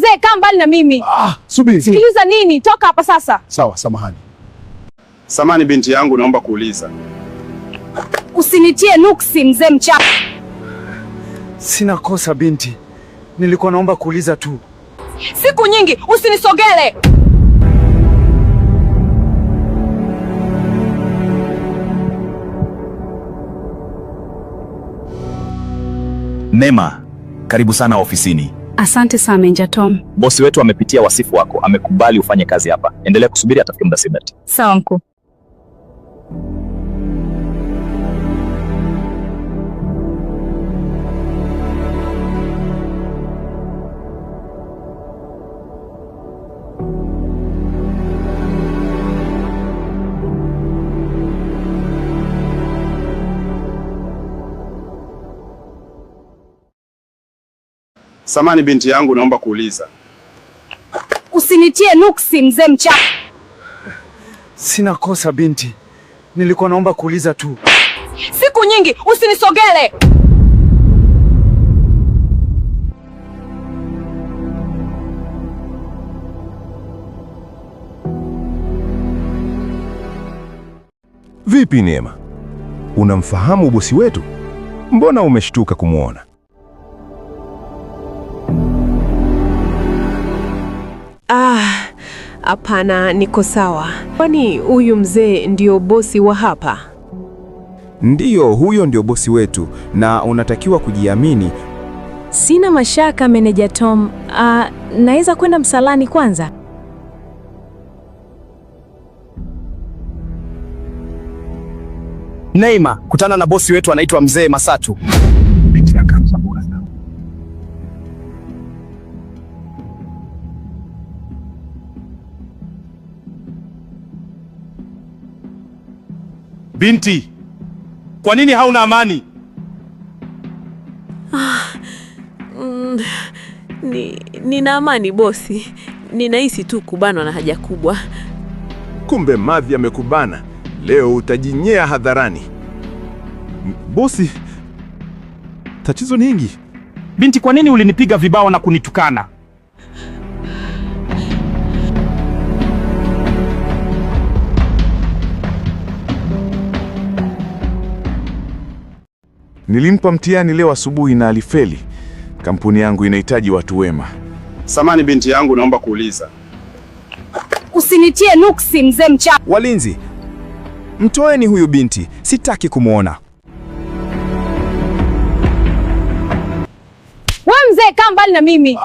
mzee, kaa mbali na mimi. Subiri. Sikiliza nini? Toka hapa sasa. Sawa, samahani. Samahani binti yangu, naomba kuuliza. Usinitie nuksi mzee mchafu. Sina kosa binti, nilikuwa naomba kuuliza tu. Siku nyingi usinisogele. Neema, karibu sana ofisini. Asante sana Meneja Tom. Bosi wetu amepitia wasifu wako, amekubali ufanye kazi hapa. Endelea kusubiri, atafika muda si mrefu. Sawa mkuu. Samahani binti yangu, naomba kuuliza. Usinitie nuksi mzee mchafu. Sina kosa binti, nilikuwa naomba kuuliza tu. Siku nyingi usinisogele. Vipi Neema? Unamfahamu bosi wetu? Mbona umeshtuka kumwona? Hapana, niko sawa. Kwani huyu mzee ndio bosi wa hapa? Ndiyo, huyo ndio bosi wetu na unatakiwa kujiamini. Sina mashaka Meneja Tom. Naweza kwenda msalani kwanza? Neema, kutana na bosi wetu anaitwa Mzee Masatu. Binti, kwa nini hauna amani? Nina amani bosi. Ninahisi tu kubanwa na haja kubwa. Kumbe Madhi amekubana. Leo utajinyea hadharani. Bosi, tatizo ni hingi. Binti, kwa nini ulinipiga vibao na kunitukana? Nilimpa mtihani leo asubuhi na alifeli. Kampuni yangu inahitaji watu wema. Samahani binti yangu, naomba kuuliza. Usinitie nuksi mzee mchafu. Walinzi, mtoeni huyu binti, sitaki kumwona. Wewe mzee, kaa mbali na mimi.